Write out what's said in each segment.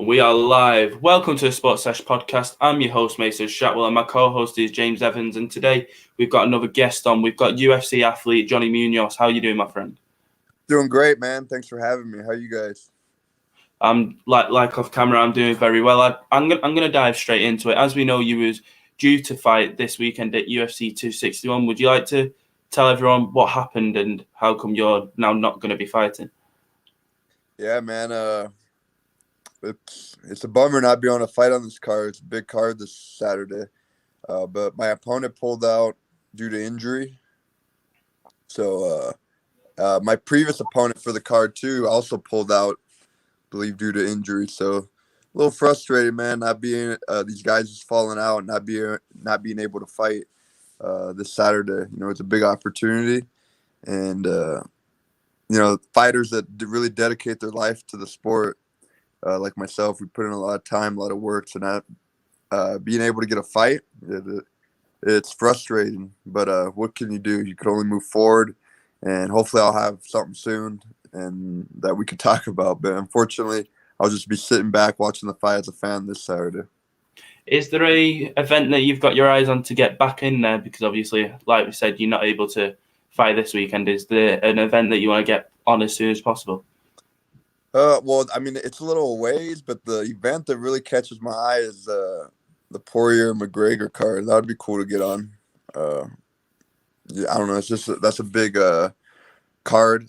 We are live. Welcome to the Sports Sesh podcast. I'm your host, Mason Shatwell, and my co-host is James Evans. And today we've got another guest on. We've got UFC athlete Johnny Munoz. How are you doing, my friend? Doing great, man. Thanks for having me. How you guys? I'm like off camera. I'm doing very well. I'm gonna dive straight into it. As we know, you was due to fight this weekend at UFC 261. Would you like to tell everyone what happened and how come you're now not going to be fighting? Yeah, man. It's a bummer not being able to fight on this card. It's a big card this Saturday. But my opponent pulled out due to injury. So my previous opponent for the card too also pulled out, I believe, due to injury. So a little frustrated, man. Not being these guys just falling out, and not being able to fight this Saturday. It's a big opportunity, and fighters that really dedicate their life to the sport, like myself, we put in a lot of time, a lot of work to not being able to get a fight. It's frustrating, but what can you do? You can only move forward, and hopefully I'll have something soon and that we could talk about. But unfortunately, I'll just be sitting back watching the fight as a fan this Saturday. Is there a event that you've got your eyes on to get back in there? Because obviously, like we said, you're not able to fight this weekend. Is there an event that you want to get on as soon as possible? Well, I mean, it's a little ways, but the event that really catches my eye is the Poirier McGregor card. That would be cool to get on. Uh, yeah, I don't know. It's just that's a big card.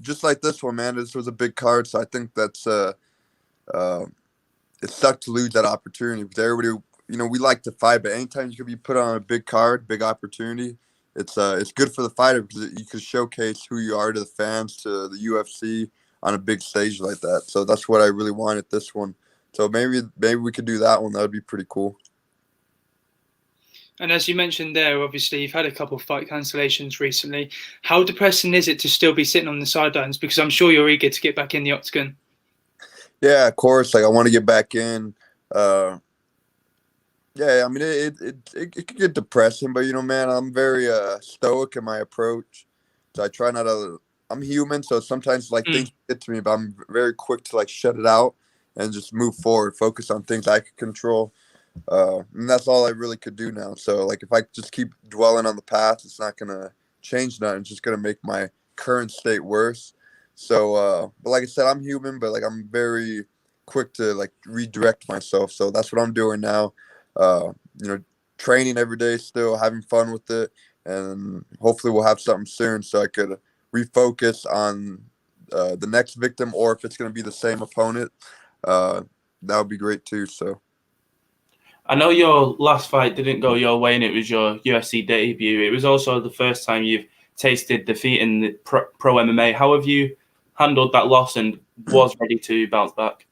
Just like this one, man. This was a big card, so I think that's uh, it sucked to lose that opportunity. Because everybody, we like to fight, but anytime you can be put on a big card, big opportunity, it's good for the fighter because you can showcase who you are to the fans, to the UFC on a big stage like that. So that's what I really wanted this one. So maybe we could do that one. That would be pretty cool. And as you mentioned there, obviously you've had a couple of fight cancellations recently. How depressing is it to still be sitting on the sidelines? Because I'm sure you're eager to get back in the octagon. Yeah, of course. Like I want to get back in. Uh, yeah, I mean it could get depressing, but man, I'm very stoic in my approach. So I try not to. I'm human, so sometimes like things get to me, but I'm very quick to like shut it out and just move forward, focus on things I can control. And that's all I really could do now. So like if I just keep dwelling on the past, it's not gonna change nothing. It's just gonna make my current state worse. So but like I said, I'm human, but like I'm very quick to like redirect myself. So that's what I'm doing now. Uh, you know, training every day, still having fun with it, and hopefully we'll have something soon so I could refocus on the next victim, or if it's gonna be the same opponent, uh, that would be great too. So. I know your last fight didn't go your way, and it was your UFC debut. It was also the first time you've tasted defeat in the pro MMA. How have you handled that loss and was ready to bounce back?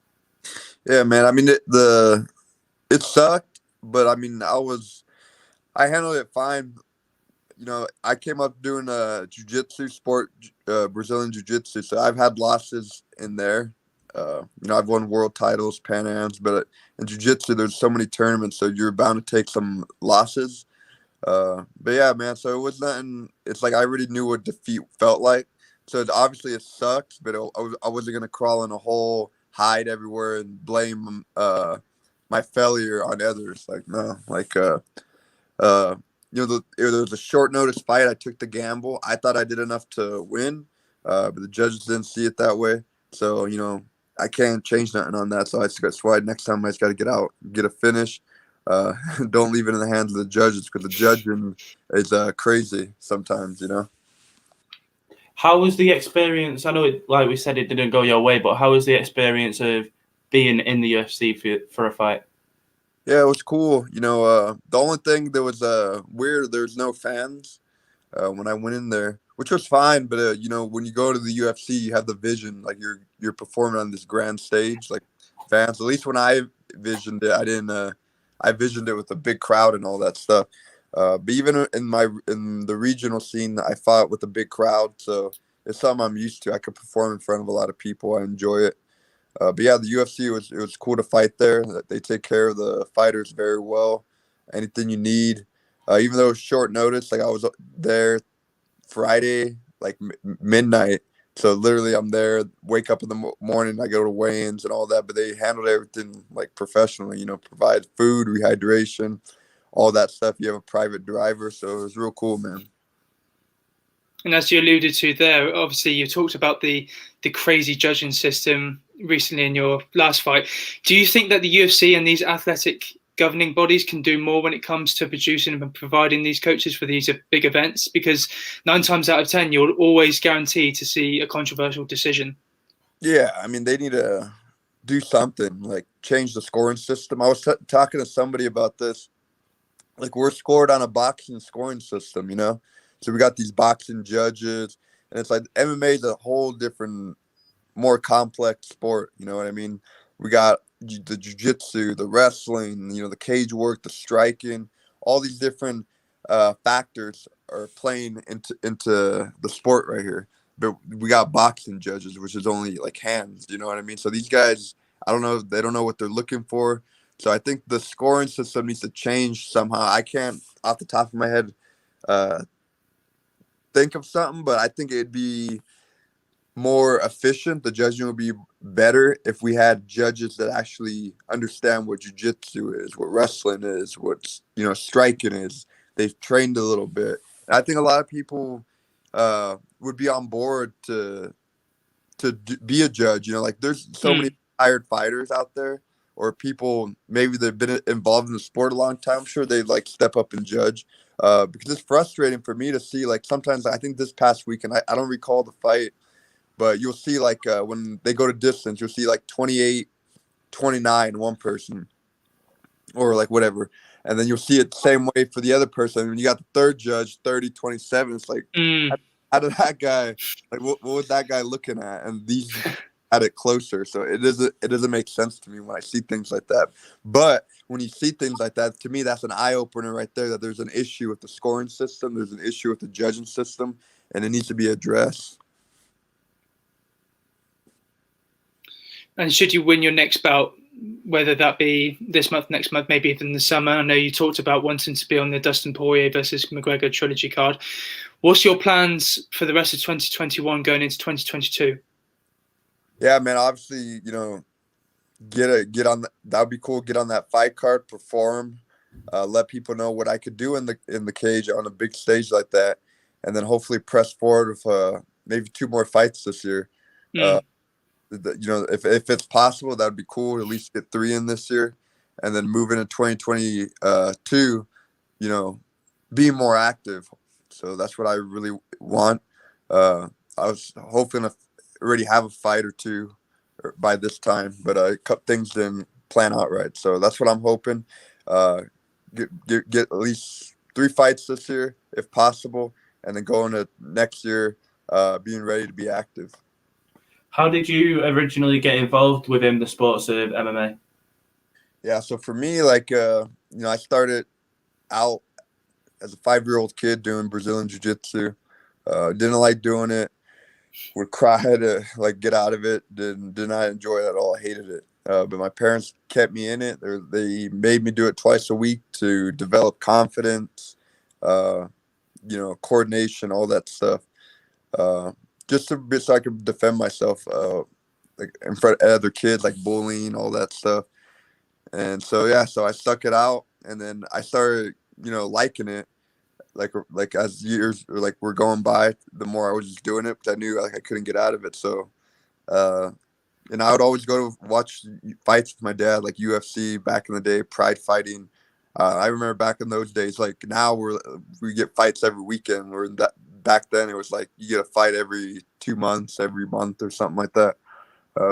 Yeah, man. I mean, it sucked, but I mean, I handled it fine. I came up doing jiu-jitsu sport, Brazilian jiu-jitsu, so I've had losses in there. I've won world titles, Pan Ams, but in jiu-jitsu, there's so many tournaments, so you're bound to take some losses. But yeah, man, so it was nothing. It's like I already knew what defeat felt like. So obviously it sucks, but I wasn't going to crawl in a hole, hide everywhere, and blame my failure on others. Like, no, like, uh, it was a short notice fight. I took the gamble. I thought I did enough to win, but the judges didn't see it that way. So, I can't change nothing on that. So that's why next time I just got to get out, get a finish. Don't leave it in the hands of the judges because the judging is crazy sometimes. How was the experience? I know, like we said, it didn't go your way, but how was the experience of being in the UFC for a fight? Yeah, it was cool. The only thing that was weird, there's no fans when I went in there, which was fine. But when you go to the UFC, you have the vision, like you're performing on this grand stage, like fans. At least when I visioned it, I didn't. I visioned it with a big crowd and all that stuff. But even in the regional scene, I fought with a big crowd, so it's something I'm used to. I could perform in front of a lot of people. I enjoy it. But yeah, the UFC it was cool to fight there. They take care of the fighters very well. Anything you need, even though it was short notice, like I was there Friday, like midnight, So literally, I'm there, wake up in the morning, I go to weigh-ins and all that, but they handled everything like professionally, provide food, rehydration, all that stuff. You have a private driver, so it was real cool, man. And as you alluded to there, obviously you talked about the crazy judging system recently in your last fight. Do you think that the UFC and these athletic governing bodies can do more when it comes to producing and providing these coaches for these big events? Because 9 times out of 10, you'll always guarantee to see a controversial decision. Yeah, I mean, they need to do something, like change the scoring system. I was talking to somebody about this. Like, we're scored on a boxing scoring system, So we got these boxing judges, and it's like MMA is a whole different, more complex sport. You know what I mean? We got the jiu-jitsu, the wrestling, the cage work, the striking, all these different factors are playing into the sport right here. But we got boxing judges, which is only like hands. You know what I mean? So these guys, I don't know, they don't know what they're looking for. So I think the scoring system needs to change somehow. I can't, off the top of my head, think of something, but I think it'd be more efficient. The judging would be better if we had judges that actually understand what jiu-jitsu is, what wrestling is, what striking is. They've trained a little bit. And I think a lot of people would be on board to be a judge. Like, there's so many hired fighters out there, or people maybe they've been involved in the sport a long time. I'm sure they'd like step up and judge. Because it's frustrating for me to see, like, sometimes I think this past weekend, I don't recall the fight, but you'll see, like, when they go to distance, you'll see, like, 28-29 one person, or, like, whatever. And then you'll see it the same way for the other person. When you got the third judge, 30-27, it's like, how did that guy, like, what was that guy looking at? And these had it closer. So it doesn't make sense to me when I see things like that. But when you see things like that, to me, that's an eye-opener right there, that there's an issue with the scoring system, there's an issue with the judging system, and it needs to be addressed. And should you win your next bout, whether that be this month, next month, maybe even the summer, I know you talked about wanting to be on the Dustin Poirier versus McGregor trilogy card. What's your plans for the rest of 2021 going into 2022? Yeah, man, obviously, get on that would be cool. Get on that fight card, perform, let people know what I could do in the cage on a big stage like that, and then hopefully press forward with maybe 2 more fights this year. If it's possible, that would be cool. At least get 3 in this year, and then move into 2022. Be more active. So that's what I really want. I was hoping to already have a fight or 2 by this time, but things didn't plan out right. So that's what I'm hoping. Get at least 3 fights this year, if possible, and then go into next year being ready to be active. How did you originally get involved within the sports of MMA? Yeah, so for me, like, I started out as a 5-year-old kid doing Brazilian Jiu-Jitsu. Didn't like doing it. Would cry to like get out of it. Did not enjoy it at all. I hated it. But my parents kept me in it. They made me do it twice a week to develop confidence, coordination, all that stuff. Just a bit so I could defend myself, like in front of other kids, like bullying, all that stuff. And so I stuck it out, and then I started, liking it. Like as years were going by, the more I was just doing it, because I knew like I couldn't get out of it. So, and I would always go to watch fights with my dad, like UFC back in the day, Pride fighting. I remember back in those days. Like now we get fights every weekend. Back then it was like you get a fight every 2 months, every month or something like that.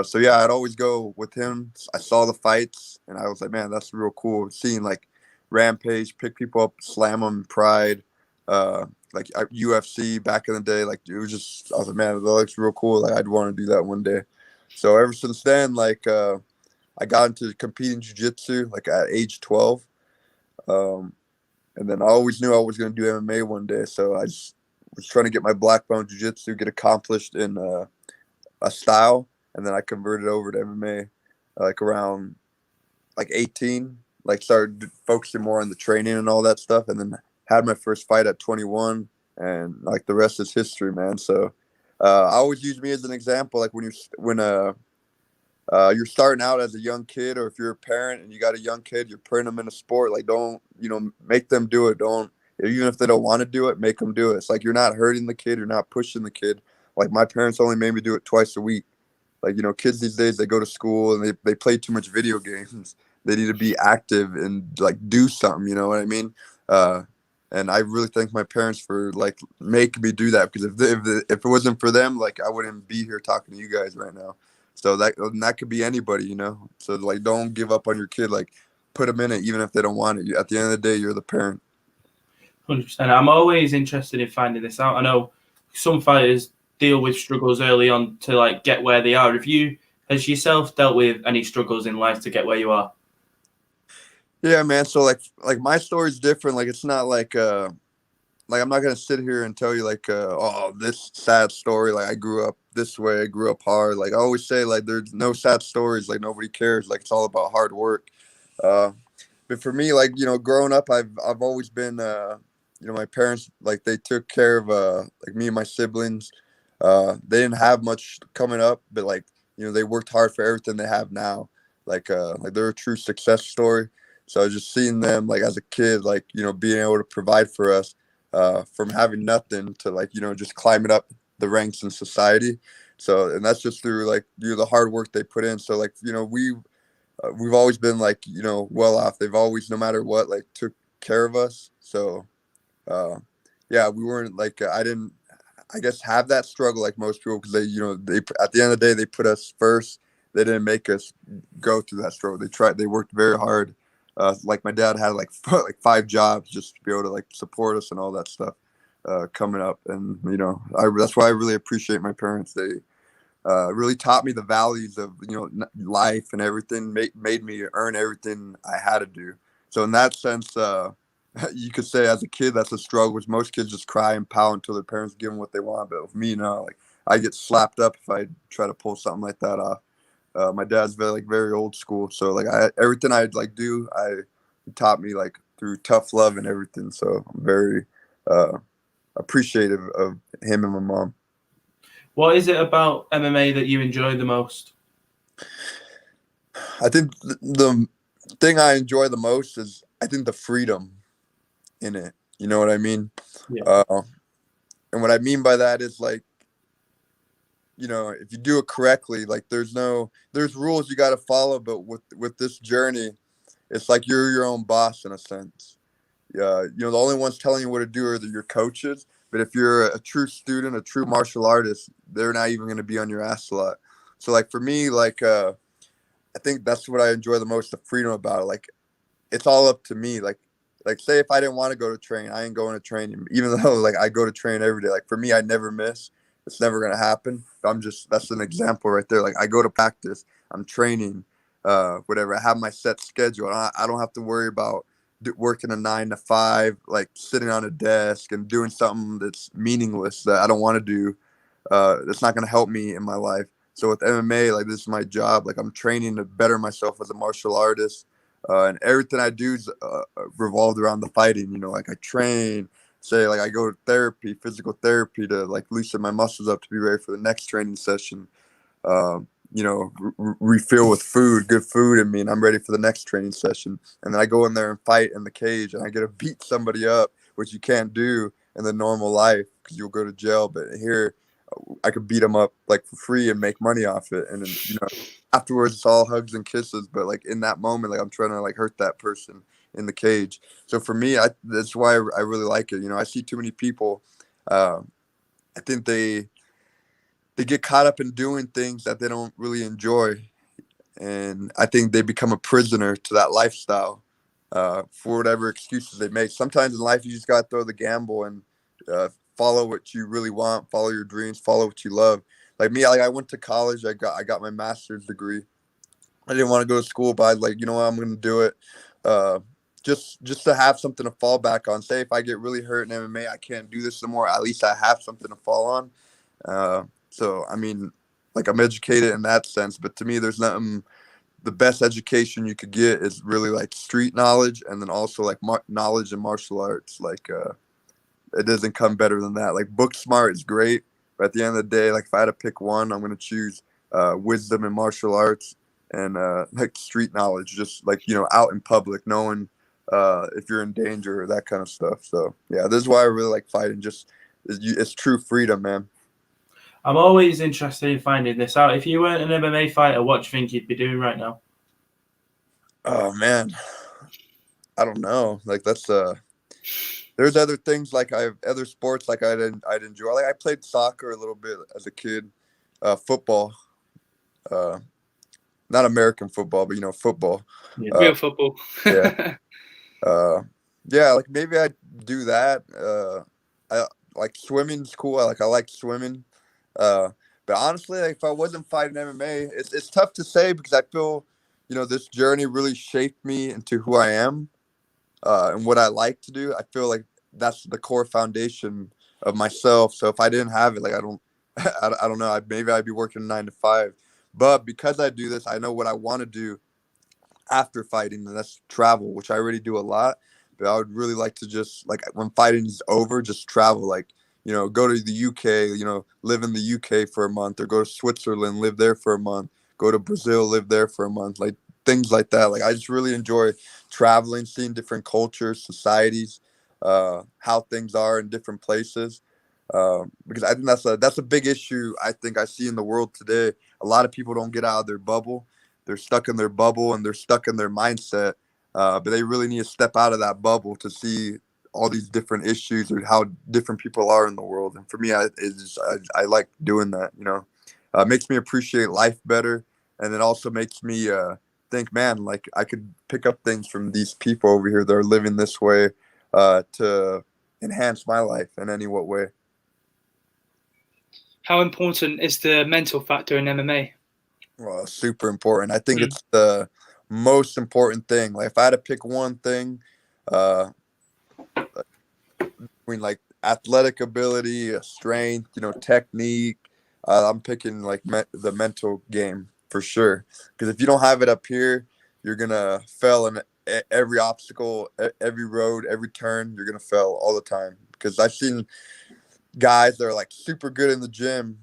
So I'd always go with him. I saw the fights, and I was like, man, that's real cool. Seeing like Rampage pick people up, slam them, Pride, like UFC back in the day. Like it was just, I was like, man, that looks real cool. Like I'd want to do that one day. So ever since then, like I got into competing jiu-jitsu like at age 12. And then I always knew I was going to do MMA one day. So I just was trying to get my black belt jiu-jitsu, get accomplished in a style. And then I converted over to MMA like around like 18, like started focusing more on the training and all that stuff. And then had my first fight at 21, and like the rest is history, man. So I always use me as an example. Like when you're starting out as a young kid, or if you're a parent and you got a young kid, you're putting them in a sport. Like, don't, make them do it. Don't, even if they don't want to do it, make them do it. It's like you're not hurting the kid, you're not pushing the kid. Like, my parents only made me do it twice a week. Like, kids these days, they go to school and they play too much video games. They need to be active and like do something. You know what I mean? And I really thank my parents for like making me do that, because if it wasn't for them, like, I wouldn't be here talking to you guys right now. So that could be anybody, So like, don't give up on your kid. Like, put them in it, even if they don't want it. At the end of the day, you're the parent. 100%. I'm always interested in finding this out. I know some fighters deal with struggles early on to like get where they are. Has yourself dealt with any struggles in life to get where you are? Yeah, man. So like my story's different. Like, it's not like I'm not gonna sit here and tell you like oh, this sad story. Like, I grew up this way, I grew up hard. Like, I always say, like, there's no sad stories. Like, nobody cares. Like, it's all about hard work. But for me, like, growing up, I've always been my parents, like, they took care of like me and my siblings. They didn't have much coming up, but like, they worked hard for everything they have now. Like they're a true success story. So just seeing them, like, as a kid, like, being able to provide for us, from having nothing to, like, just climbing up the ranks in society. So, and that's just through, like, the hard work they put in. So, like, we've always been, like, well off. They've always, no matter what, like, took care of us. So, yeah, we weren't like, I didn't, I guess, have that struggle like most people, because they at the end of the day, they put us first. They didn't make us go through that struggle. They worked very hard. Like, my dad had like 5 jobs just to be able to like support us and all that stuff coming up. And that's why I really appreciate my parents. They really taught me the values of life and everything. Made me earn everything I had to do. So in that sense, you could say as a kid that's a struggle, which most kids just cry and pout until their parents give them what they want. But with me, like, I get slapped up if I try to pull something like that off. My dad's very old school, so like everything I like do, he taught me like through tough love and everything. So I'm very appreciative of him and my mom. What is it about MMA that you enjoy the most? I think the thing I enjoy the most is, I think, the freedom in it. You know what I mean? Yeah. And what I mean by that is, like, if you do it correctly, like, there's rules you got to follow, but with this journey, it's like you're your own boss in a sense. Yeah, the only ones telling you what to do are your coaches. But if you're a true student, a true martial artist, they're not even going to be on your ass a lot. So, like, for me, like, I think that's what I enjoy the most, the freedom about it. Like, it's all up to me. Like, say if I didn't want to go to train, I ain't going to training, even though like I go to train every day. Like, for me, I never miss. It's never going to happen. That's an example right there. Like, I go to practice, I'm training, whatever. I have my set schedule. I don't have to worry about working a 9 to 5, like sitting on a desk and doing something that's meaningless that I don't want to do. That's not going to help me in my life. So with MMA, like, this is my job. Like, I'm training to better myself as a martial artist. And everything I do is revolved around the fighting. Like, I train, say, like, I go to therapy, physical therapy, to like loosen my muscles up to be ready for the next training session. Refill with food, good food in me, and I'm ready for the next training session. And then I go in there and fight in the cage, and I get to beat somebody up, which you can't do in the normal life because you'll go to jail. But here, I could beat them up like for free and make money off it. And then, afterwards, it's all hugs and kisses. But like in that moment, like, I'm trying to like hurt that person in the cage. So for me, that's why I really like it. I see too many people. I think they get caught up in doing things that they don't really enjoy, and I think they become a prisoner to that lifestyle for whatever excuses they make. Sometimes in life, you just got to throw the gamble and follow what you really want, follow your dreams, follow what you love. Like me, I went to college. I got my master's degree. I didn't want to go to school, but I was like, you know what, I'm going to do it. Just to have something to fall back on. Say if I get really hurt in MMA, I can't do this anymore. At least I have something to fall on. So, I mean, like, I'm educated in that sense, but to me, there's nothing. The best education you could get is really like street knowledge, and then also like knowledge in martial arts. Like, it doesn't come better than that. Like, book smart is great, But at the end of the day, like if I had to pick one, I'm going to choose wisdom and martial arts and like street knowledge, just like, out in public, knowing if you're in danger or that kind of stuff. So yeah, this is why I really like fighting. Just it's true freedom, man. I'm always interested in finding this out. If you weren't an MMA fighter, what do you think you'd be doing right now? Oh man, I don't know. Like that's there's other things like I have other sports like I'd enjoy. Like I played soccer a little bit as a kid, football, not American football, but football. Yeah. Real football. Yeah. Yeah, like maybe I'd do that. I like swimming's cool. I like swimming. But honestly, like, if I wasn't fighting MMA, it's tough to say because I feel, this journey really shaped me into who I am, and what I like to do. I feel like that's the core foundation of myself. So if I didn't have it, like I don't, I don't know. Maybe I'd be working 9 to 5. But because I do this, I know what I want to do after fighting, and that's travel, which I already do a lot. But I would really like to just like when fighting is over, just travel, like, go to the UK, live in the UK for a month, or go to Switzerland, live there for a month, go to Brazil, live there for a month, like things like that. Like I just really enjoy traveling, seeing different cultures, societies, how things are in different places. Because I think that's a big issue I think I see in the world today. A lot of people don't get out of their bubble. They're stuck in their bubble and they're stuck in their mindset. But they really need to step out of that bubble to see all these different issues or how different people are in the world. And for me, I like doing that. It makes me appreciate life better, and it also makes me think, man, like I could pick up things from these people over here that are living this way to enhance my life in any what way. How important is the mental factor in MMA? Well, super important. I think it's the most important thing. Like if I had to pick one thing, between like athletic ability, strength, technique, I'm picking like the mental game for sure. Because if you don't have it up here, you're gonna fail in every obstacle, every road, every turn. You're gonna fail all the time. Because I've seen guys that are like super good in the gym,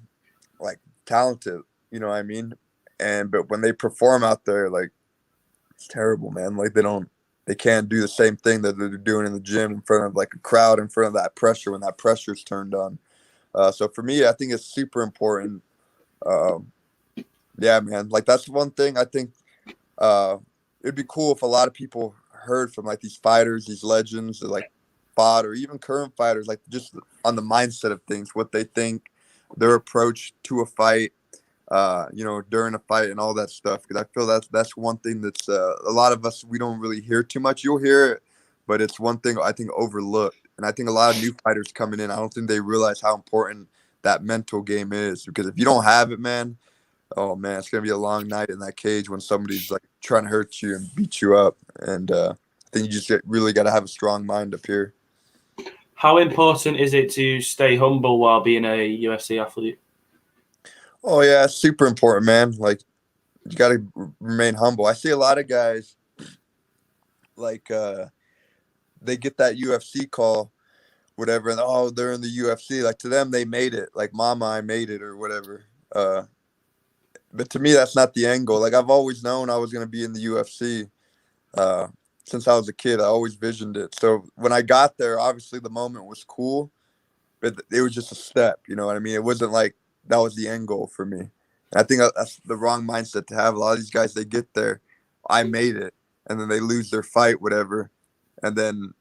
like talented, you know what I mean? But when they perform out there, like it's terrible, man. Like they can't do the same thing that they're doing in the gym in front of like a crowd, in front of that pressure when that pressure's turned on. So for me, I think it's super important. Yeah, man. Like that's one thing I think it'd be cool if a lot of people heard from like these fighters, these legends that like fought, or even current fighters, like just on the mindset of things, what they think, their approach to a fight, during a fight and all that stuff. Because I feel that's one thing that's a lot of us, we don't really hear too much. You'll hear it, but it's one thing I think overlooked. And I think a lot of new fighters coming in, I don't think they realize how important that mental game is. Because if you don't have it, man, oh man, it's gonna be a long night in that cage when somebody's like trying to hurt you and beat you up. And I think you just really got to have a strong mind up here. How important is it to stay humble while being a UFC athlete? Oh yeah, it's super important, man. Like you got to remain humble. I see a lot of guys like they get that UFC call, whatever, and oh, they're in the UFC. Like to them, they made it. Like, mama, I made it, or whatever. But to me, that's not the end goal. Like I've always known I was gonna be in the UFC. Since I was a kid, I always visioned it. So when I got there, obviously the moment was cool, but it was just a step. You know what I mean? It wasn't like that was the end goal for me. And I think that's the wrong mindset to have. A lot of these guys, they get there, I made it, and then they lose their fight, whatever. And then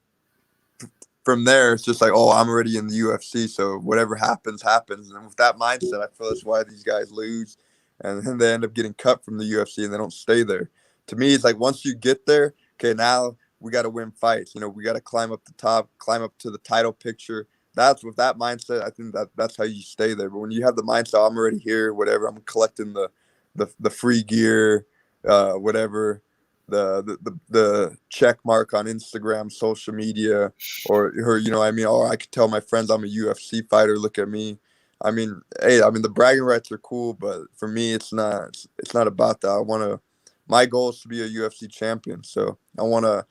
from there, it's just like, oh, I'm already in the UFC, so whatever happens, happens. And with that mindset, I feel that's why these guys lose. And then they end up getting cut from the UFC and they don't stay there. To me, it's like once you get there, okay, now we got to win fights. We got to climb up the top, climb up to the title picture. That's with that mindset. I think that's how you stay there. But when you have the mindset, I'm already here, whatever. I'm collecting the free gear, whatever, the check mark on Instagram, social media, or I mean, or I could tell my friends I'm a UFC fighter. Look at me. I mean, hey, the bragging rights are cool, but for me, it's not about that. My goal is to be a UFC champion. So I want to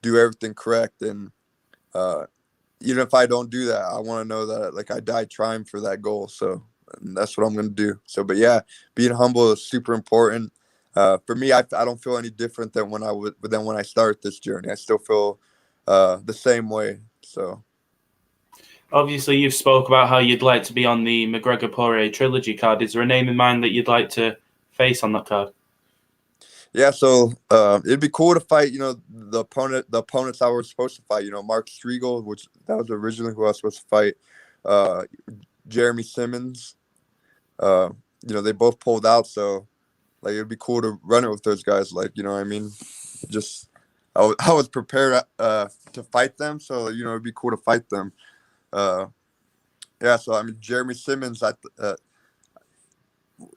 do everything correct. And even if I don't do that, I want to know that like I died trying for that goal. So and that's what I'm going to do. So, but yeah, being humble is super important. For me, I don't feel any different than when I started this journey. I still feel the same way. So. Obviously, you've spoke about how you'd like to be on the McGregor Poirier trilogy card. Is there a name in mind that you'd like to face on that card? Yeah, so it'd be cool to fight, the opponents I was supposed to fight, Mark Striegel, which that was originally who I was supposed to fight, Jeremy Simmons. They both pulled out, so like it'd be cool to run it with those guys. Like, you know what I mean? Just I was prepared to fight them, so it'd be cool to fight them. Yeah, so I mean Jeremy Simmons,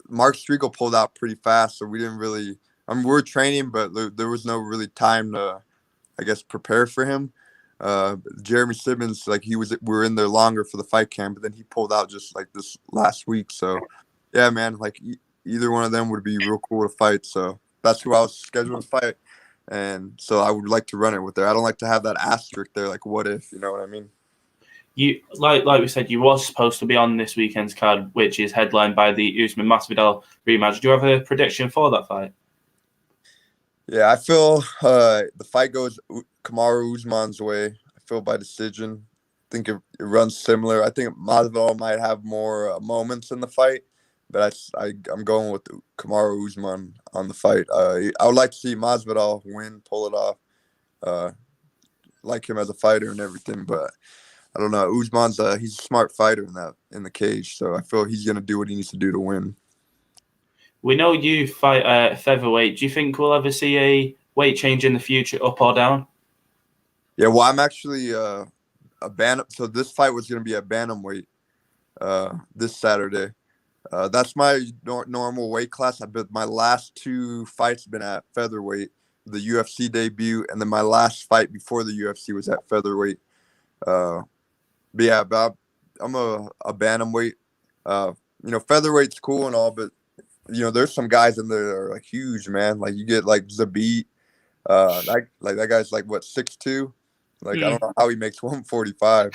Mark Striegel pulled out pretty fast, so we didn't really. I mean, we were training, but there was no really time to, I guess, prepare for him. Jeremy Simmons, like we were in there longer for the fight camp, but then he pulled out just like this last week. So, yeah, man, like either one of them would be real cool to fight. So that's who I was scheduled to fight, and so I would like to run it with there. I don't like to have that asterisk there, like what if, you know what I mean? You like we said, you was supposed to be on this weekend's card, which is headlined by the Usman Masvidal rematch. Do you have a prediction for that fight? Yeah, I feel the fight goes Kamaru Usman's way. I feel by decision. I think it runs similar. I think Masvidal might have more moments in the fight, but I'm going with Kamaru Usman on the fight. I would like to see Masvidal win, pull it off. Like him as a fighter and everything, but I don't know. Usman's he's a smart fighter in the cage, so I feel he's gonna do what he needs to do to win. We know you fight featherweight. Do you think we'll ever see a weight change in the future, up or down? Yeah, well, I'm actually a bantam. So this fight was going to be a bantamweight this Saturday. That's my normal weight class. My last two fights have been at featherweight, the UFC debut, and then my last fight before the UFC was at featherweight. But yeah, I'm a bantamweight. Featherweight's cool and all, but there's some guys in there that are like huge, man. Like you get like Zabit, that guy's like what 6'2". Like I don't know how he makes 145.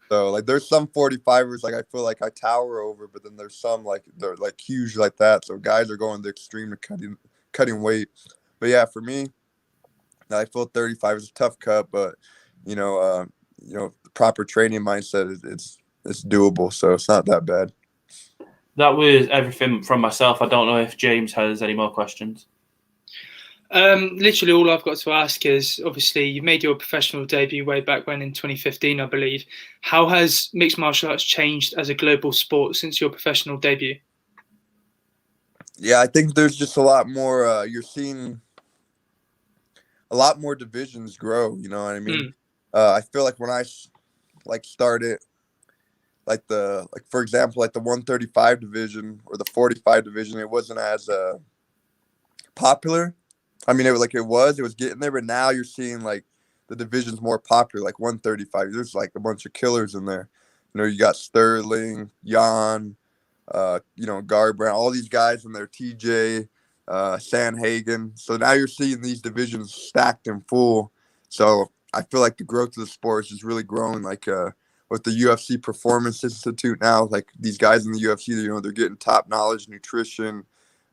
So like there's some 45ers like I feel like I tower over, but then there's some like they're like huge like that. So guys are going the extreme to cutting weight. But yeah, for me, I feel 35 is a tough cut, but the proper training mindset it's doable. So it's not that bad. That was everything from myself. I don't know if James has any more questions. Literally all I've got to ask is, obviously, you made your professional debut way back when in 2015, I believe. How has mixed martial arts changed as a global sport since your professional debut? Yeah, I think there's just a lot more. You're seeing a lot more divisions grow. You know what I mean? I feel like when I started. For example, like the 135 division or the 45 division, it wasn't as popular. I mean, it was getting there, but now you're seeing like the division's more popular, like 135. There's like a bunch of killers in there. You got Sterling, Jan, Garbrandt, all these guys in there, TJ, Sanhagen. So now you're seeing these divisions stacked and full. So I feel like the growth of the sport is just really growing, like with the UFC Performance Institute now, like these guys in the UFC, they're getting top knowledge, nutrition,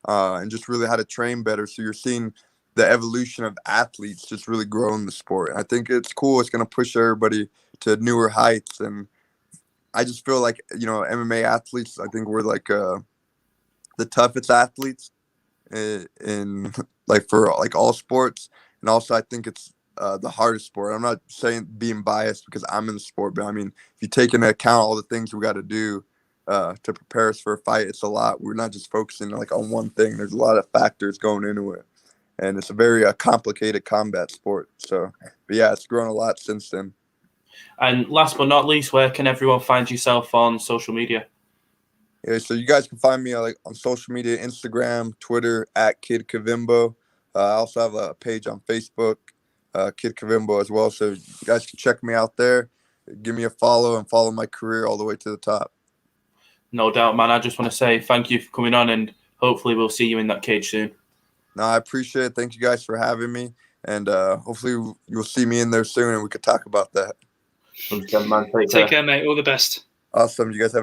and just really how to train better. So you're seeing the evolution of athletes just really grow in the sport. And I think it's cool. It's going to push everybody to newer heights. And I just feel like, MMA athletes, I think we're like the toughest athletes in like for like all sports. And also I think it's the hardest sport. I'm not saying being biased because I'm in the sport, but I mean, if you take into account all the things we got to do to prepare us for a fight, it's a lot. We're not just focusing like on one thing. There's a lot of factors going into it, and it's a very complicated combat sport. So, but yeah, it's grown a lot since then. And last but not least, where can everyone find yourself on social media? Yeah, so you guys can find me on social media, Instagram, Twitter @Kid Kavimbo. I also have a page on Facebook. Kid Kavimbo as well. So you guys can check me out there. Give me a follow and follow my career all the way to the top. No doubt, man. I just want to say thank you for coming on, and hopefully we'll see you in that cage soon. No, I appreciate it. Thank you guys for having me. And hopefully you'll see me in there soon and we could talk about that. Take care, mate. All the best. Awesome. You guys have